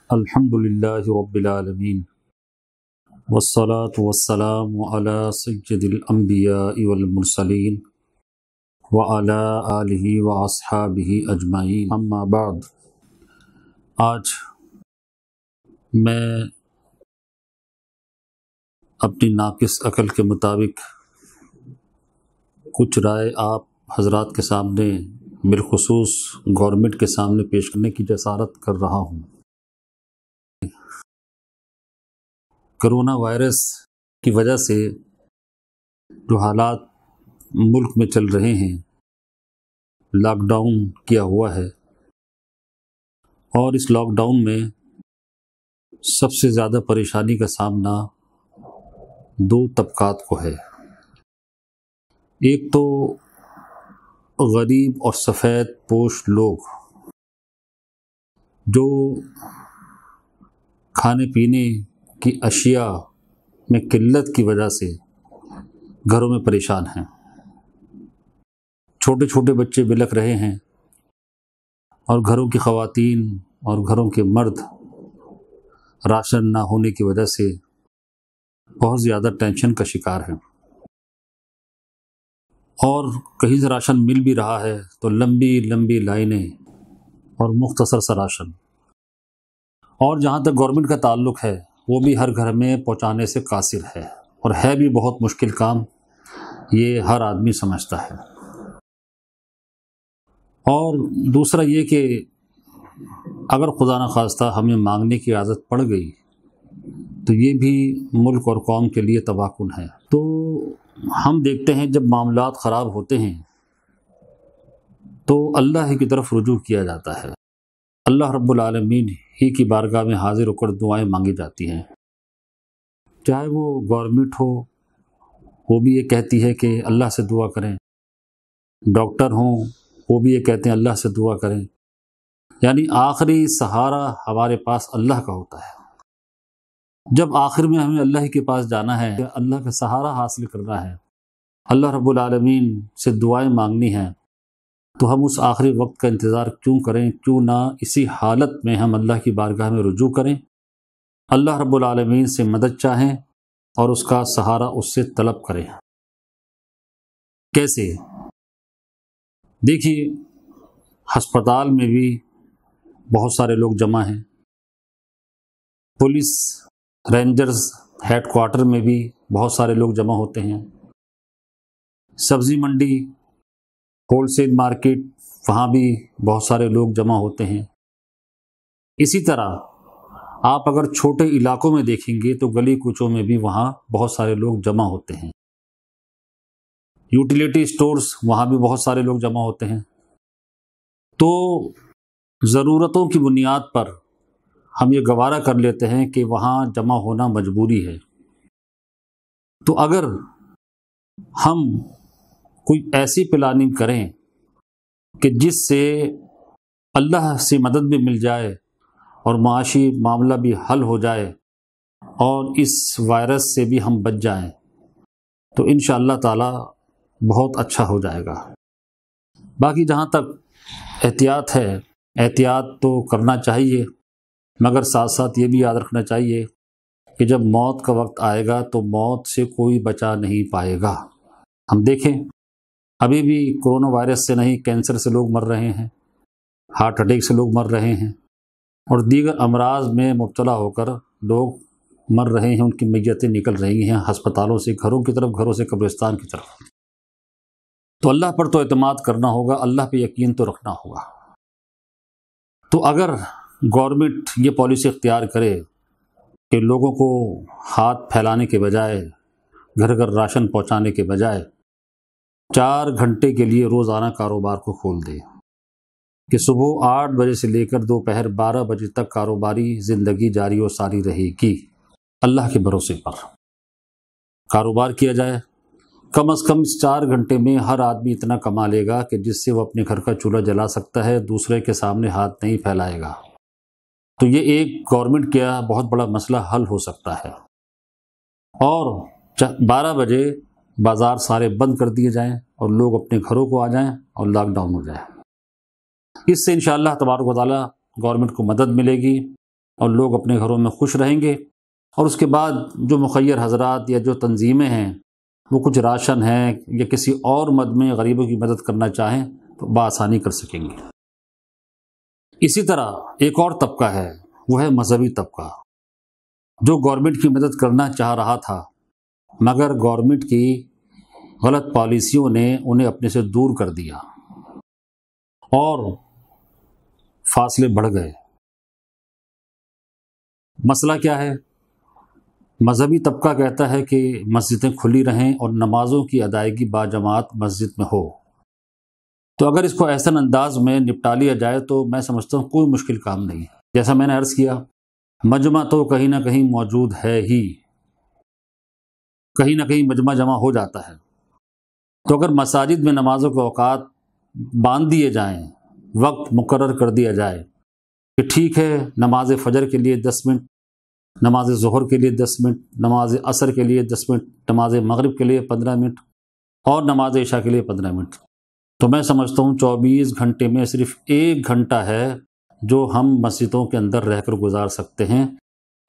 الحمد للہ رب العالمین والصلاة والسلام علی سید الانبیاء والمرسلین وعلی آلہ واصحابہ اجمعین، اما بعد۔ آج میں اپنی ناقص عقل کے مطابق کچھ رائے آپ حضرات کے سامنے، بالخصوص گورنمنٹ کے سامنے پیش کرنے کی جسارت کر رہا ہوں۔ کرونا وائرس کی وجہ سے جو حالات ملک میں چل رہے ہیں، لاک ڈاؤن کیا ہوا ہے، اور اس لاک ڈاؤن میں سب سے زیادہ پریشانی کا سامنا دو طبقات کو ہے۔ ایک تو غریب اور سفید پوش لوگ جو کھانے پینے کی اشیاء میں قلت کی وجہ سے گھروں میں پریشان ہیں۔ چھوٹے چھوٹے بچے بلک رہے ہیں، اور گھروں کی خواتین اور گھروں کے مرد راشن نہ ہونے کی وجہ سے بہت زیادہ ٹینشن کا شکار ہیں، اور کہیں سے راشن مل بھی رہا ہے تو لمبی لمبی لائنیں اور مختصر سا راشن، اور جہاں تک گورنمنٹ کا تعلق ہے وہ بھی ہر گھر میں پہنچانے سے قاصر ہے، اور ہے بھی بہت مشکل کام، یہ ہر آدمی سمجھتا ہے۔ اور دوسرا یہ کہ اگر خدا نخواستہ ہمیں مانگنے کی عادت پڑ گئی تو یہ بھی ملک اور قوم کے لیے تباہ کن ہے۔ تو ہم دیکھتے ہیں جب معاملات خراب ہوتے ہیں تو اللہ ہی کی طرف رجوع کیا جاتا ہے، اللہ رب العالمین ہی کی بارگاہ میں حاضر ہو کر دعائیں مانگی جاتی ہیں۔ چاہے وہ گورنمنٹ ہو، وہ بھی یہ کہتی ہے کہ اللہ سے دعا کریں، ڈاکٹر ہوں وہ بھی یہ کہتے ہیں اللہ سے دعا کریں، یعنی آخری سہارا ہمارے پاس اللہ کا ہوتا ہے۔ جب آخر میں ہمیں اللہ کے پاس جانا ہے، اللہ کا سہارا حاصل کرنا ہے، اللہ رب العالمین سے دعائیں مانگنی ہیں، تو ہم اس آخری وقت کا انتظار کیوں کریں؟ کیوں نہ اسی حالت میں ہم اللہ کی بارگاہ میں رجوع کریں، اللہ رب العالمین سے مدد چاہیں اور اس کا سہارا اس سے طلب کریں۔ کیسے؟ دیکھیے، ہسپتال میں بھی بہت سارے لوگ جمع ہیں، پولیس رینجرز ہیڈ کوارٹر میں بھی بہت سارے لوگ جمع ہوتے ہیں، سبزی منڈی ہول سیل مارکیٹ وہاں بھی بہت سارے لوگ جمع ہوتے ہیں۔ اسی طرح آپ اگر چھوٹے علاقوں میں دیکھیں گے تو گلی کوچوں میں بھی وہاں بہت سارے لوگ جمع ہوتے ہیں، یوٹیلیٹی سٹورز وہاں بھی بہت سارے لوگ جمع ہوتے ہیں۔ تو ضرورتوں کی بنیاد پر ہم یہ گوارا کر لیتے ہیں کہ وہاں جمع ہونا مجبوری ہے۔ تو اگر ہم کوئی ایسی پلاننگ کریں کہ جس سے اللہ سے مدد بھی مل جائے اور معاشی معاملہ بھی حل ہو جائے اور اس وائرس سے بھی ہم بچ جائیں، تو انشاءاللہ تعالی بہت اچھا ہو جائے گا۔ باقی جہاں تک احتیاط ہے، احتیاط تو کرنا چاہیے، مگر ساتھ ساتھ یہ بھی یاد رکھنا چاہیے کہ جب موت کا وقت آئے گا تو موت سے کوئی بچا نہیں پائے گا۔ ہم دیکھیں ابھی بھی کرونا وائرس سے نہیں، کینسر سے لوگ مر رہے ہیں، ہارٹ اٹیک سے لوگ مر رہے ہیں، اور دیگر امراض میں مبتلا ہو کر لوگ مر رہے ہیں، ان کی میتیں نکل رہی ہیں ہسپتالوں سے گھروں کی طرف، گھروں سے قبرستان کی طرف۔ تو اللہ پر تو اعتماد کرنا ہوگا، اللہ پہ یقین تو رکھنا ہوگا۔ تو اگر گورنمنٹ یہ پالیسی اختیار کرے کہ لوگوں کو ہاتھ پھیلانے کے بجائے، گھر گھر راشن پہنچانے کے بجائے 4 گھنٹے کے لیے روزانہ کاروبار کو کھول دے، کہ صبح 8 بجے سے لے کر دوپہر 12 بجے تک کاروباری زندگی جاری و ساری رہے گی، اللہ کے بھروسے پر کاروبار کیا جائے، کم از کم اس 4 گھنٹے میں ہر آدمی اتنا کما لے گا کہ جس سے وہ اپنے گھر کا چولہا جلا سکتا ہے، دوسرے کے سامنے ہاتھ نہیں پھیلائے گا۔ تو یہ ایک گورنمنٹ کا بہت بڑا مسئلہ حل ہو سکتا ہے، اور 12 بجے بازار سارے بند کر دیے جائیں اور لوگ اپنے گھروں کو آ جائیں اور لاک ڈاؤن ہو جائے۔ اس سے انشاءاللہ تبارک و تعالیٰ گورنمنٹ کو مدد ملے گی، اور لوگ اپنے گھروں میں خوش رہیں گے، اور اس کے بعد جو مخیر حضرات یا جو تنظیمیں ہیں وہ کچھ راشن ہیں یا کسی اور مد میں غریبوں کی مدد کرنا چاہیں تو بآسانی کر سکیں گے۔ اسی طرح ایک اور طبقہ ہے، وہ ہے مذہبی طبقہ، جو گورنمنٹ کی مدد کرنا چاہ رہا تھا، مگر گورنمنٹ کی غلط پالیسیوں نے انہیں اپنے سے دور کر دیا اور فاصلے بڑھ گئے۔ مسئلہ کیا ہے؟ مذہبی طبقہ کہتا ہے کہ مسجدیں کھلی رہیں اور نمازوں کی ادائیگی باجماعت مسجد میں ہو۔ تو اگر اس کو ایسا انداز میں نپٹا لیا جائے تو میں سمجھتا ہوں کوئی مشکل کام نہیں ہے۔ جیسا میں نے عرض کیا، مجمع تو کہیں نہ کہیں موجود ہے ہی، کہیں نہ کہیں مجمع جمع ہو جاتا ہے۔ تو اگر مساجد میں نمازوں کے اوقات باندھ دیے جائیں، وقت مقرر کر دیا جائے کہ ٹھیک ہے نماز فجر کے لیے 10 منٹ، نماز ظہر کے لیے 10 منٹ، نماز عصر کے لیے 10 منٹ، نماز مغرب کے لیے 15 منٹ اور نماز عشاء کے لیے 15 منٹ، تو میں سمجھتا ہوں 24 گھنٹے میں صرف 1 گھنٹہ ہے جو ہم مسجدوں کے اندر رہ کر گزار سکتے ہیں،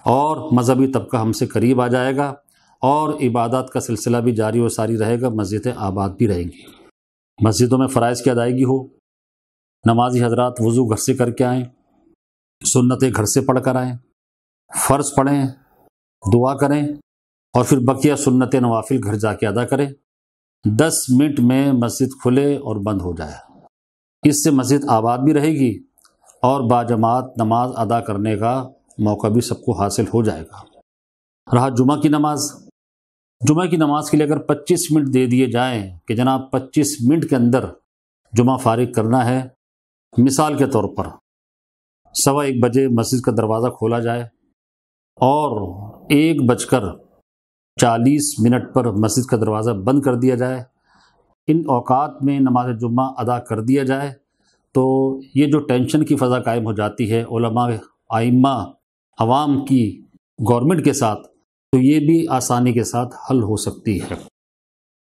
اور مذہبی طبقہ ہم سے قریب آ جائے گا اور عبادات کا سلسلہ بھی جاری و ساری رہے گا، مسجدیں آباد بھی رہیں گی۔ مسجدوں میں فرائض کی ادائیگی ہو، نمازی حضرات وضو گھر سے کر کے آئیں، سنتیں گھر سے پڑھ کر آئیں، فرض پڑھیں، دعا کریں، اور پھر بقیہ سنت نوافل گھر جا کے ادا کریں۔ 10 منٹ میں مسجد کھلے اور بند ہو جائے، اس سے مسجد آباد بھی رہے گی اور باجماعت نماز ادا کرنے کا موقع بھی سب کو حاصل ہو جائے گا۔ رہا جمعہ کی نماز، جمعہ کی نماز کے لیے اگر 25 منٹ دے دیے جائیں کہ جناب 25 منٹ کے اندر جمعہ فارغ کرنا ہے، مثال کے طور پر 1:15 بجے مسجد کا دروازہ کھولا جائے اور 1:40 پر مسجد کا دروازہ بند کر دیا جائے، ان اوقات میں نماز جمعہ ادا کر دیا جائے، تو یہ جو ٹینشن کی فضا قائم ہو جاتی ہے علماء، ائمہ، عوام کی گورنمنٹ کے ساتھ، تو یہ بھی آسانی کے ساتھ حل ہو سکتی ہے۔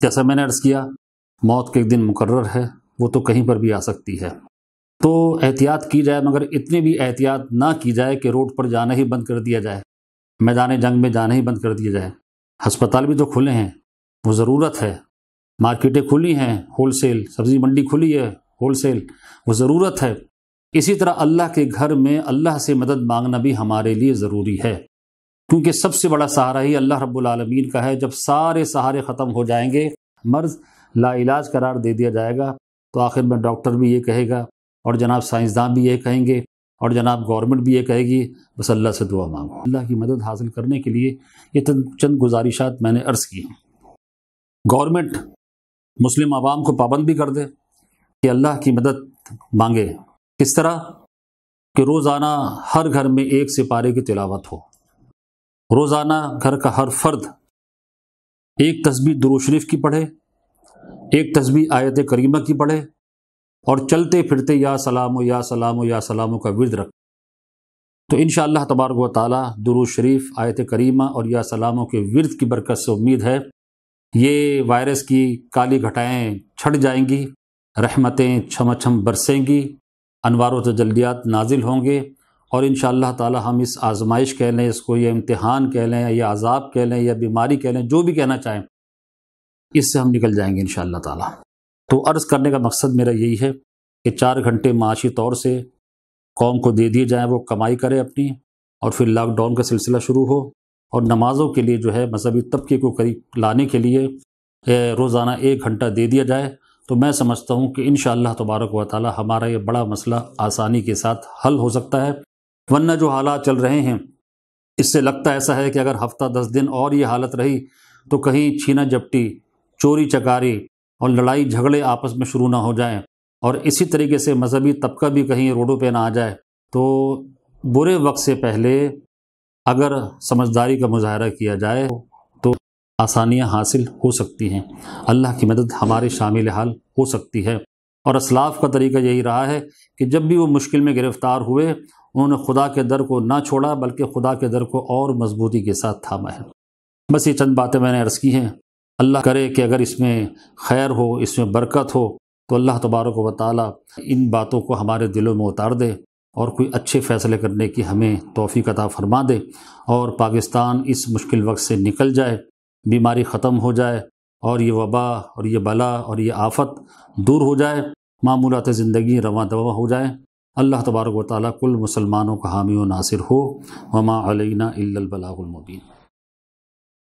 جیسا میں نے عرض کیا، موت کے ایک دن مقرر ہے، وہ تو کہیں پر بھی آ سکتی ہے، تو احتیاط کی جائے، مگر اتنی بھی احتیاط نہ کی جائے کہ روڈ پر جانا ہی بند کر دیا جائے، میدان جنگ میں جانا ہی بند کر دیا جائے۔ ہسپتال بھی تو کھلے ہیں، وہ ضرورت ہے، مارکیٹیں کھلی ہیں، ہول سیل، سبزی منڈی کھلی ہے، ہول سیل، وہ ضرورت ہے۔ اسی طرح اللہ کے گھر میں اللہ سے مدد مانگنا بھی ہمارے لیے ضروری ہے، کیونکہ سب سے بڑا سہارا ہی اللہ رب العالمین کا ہے۔ جب سارے سہارے ختم ہو جائیں گے، مرض لا علاج قرار دے دیا جائے گا، تو آخر میں ڈاکٹر بھی یہ کہے گا اور جناب سائنسداں بھی یہ کہیں گے اور جناب گورنمنٹ بھی یہ کہے گی، بس اللہ سے دعا مانگو۔ اللہ کی مدد حاصل کرنے کے لیے یہ چند گزارشات میں نے عرض کی ہیں۔ گورنمنٹ مسلم عوام کو پابند بھی کر دے کہ اللہ کی مدد مانگے۔ کس طرح؟ کہ روزانہ ہر گھر میں 1 سپارے کی تلاوت ہو، روزانہ گھر کا ہر فرد 1 تسبیح درود شریف کی پڑھے، 1 تسبیح آیت کریمہ کی پڑھے، اور چلتے پھرتے یا سلام و یا سلام و یا سلام کا ورد رکھ، تو انشاءاللہ تبارک و تعالی درود شریف، آیت کریمہ اور یا سلاموں کے ورد کی برکت سے امید ہے یہ وائرس کی کالی گھٹائیں چھٹ جائیں گی، رحمتیں چھم چھم برسیں گی، انوار و تجلیات نازل ہوں گے، اور انشاءاللہ تعالی ہم اس آزمائش کہہ لیں اس کو، یا امتحان کہہ لیں یا عذاب کہہ لیں یا بیماری کہہ لیں، جو بھی کہنا چاہیں، اس سے ہم نکل جائیں گے انشاءاللہ تعالی۔ تو عرض کرنے کا مقصد میرا یہی ہے کہ 4 گھنٹے معاشی طور سے قوم کو دے دیے جائیں، وہ کمائی کرے اپنی، اور پھر لاک ڈاؤن کا سلسلہ شروع ہو، اور نمازوں کے لیے جو ہے مذہبی طبقے کو قریب لانے کے لیے روزانہ 1 گھنٹہ دے دیا جائے، تو میں سمجھتا ہوں کہ انشاءاللہ تبارک و تعالی ہمارا یہ بڑا مسئلہ آسانی کے ساتھ حل ہو سکتا ہے۔ ورنہ جو حالات چل رہے ہیں، اس سے لگتا ایسا ہے کہ اگر ہفتہ 10 دن اور یہ حالت رہی تو کہیں چھینا جپٹی، چوری چکاری اور لڑائی جھگڑے آپس میں شروع نہ ہو جائیں، اور اسی طریقے سے مذہبی طبقہ بھی کہیں روڈوں پہ نہ آ جائے، تو برے وقت سے پہلے اگر سمجھداری کا مظاہرہ کیا جائے تو آسانیاں حاصل ہو سکتی ہیں، اللہ کی مدد ہمارے شامل حال ہو سکتی ہے۔ اور اسلاف کا طریقہ یہی رہا ہے کہ جب بھی وہ مشکل میں گرفتار ہوئے، انہوں نے خدا کے در کو نہ چھوڑا بلکہ خدا کے در کو اور مضبوطی کے ساتھ تھاما ہے۔ بس یہ چند باتیں میں نے عرض کی ہیں، اللہ کرے کہ اگر اس میں خیر ہو، اس میں برکت ہو، تو اللہ تبارک و تعالی ان باتوں کو ہمارے دلوں میں اتار دے اور کوئی اچھے فیصلے کرنے کی ہمیں توفیق عطا فرما دے، اور پاکستان اس مشکل وقت سے نکل جائے، بیماری ختم ہو جائے، اور یہ وبا اور یہ بلا اور یہ آفت دور ہو جائے، معمولات زندگی رواں دواں ہو جائے۔ اللہ تبارک و تعالیٰ کل مسلمانوں کا حامی و ناصر ہو۔ وما علینا الا البلاغ المبین۔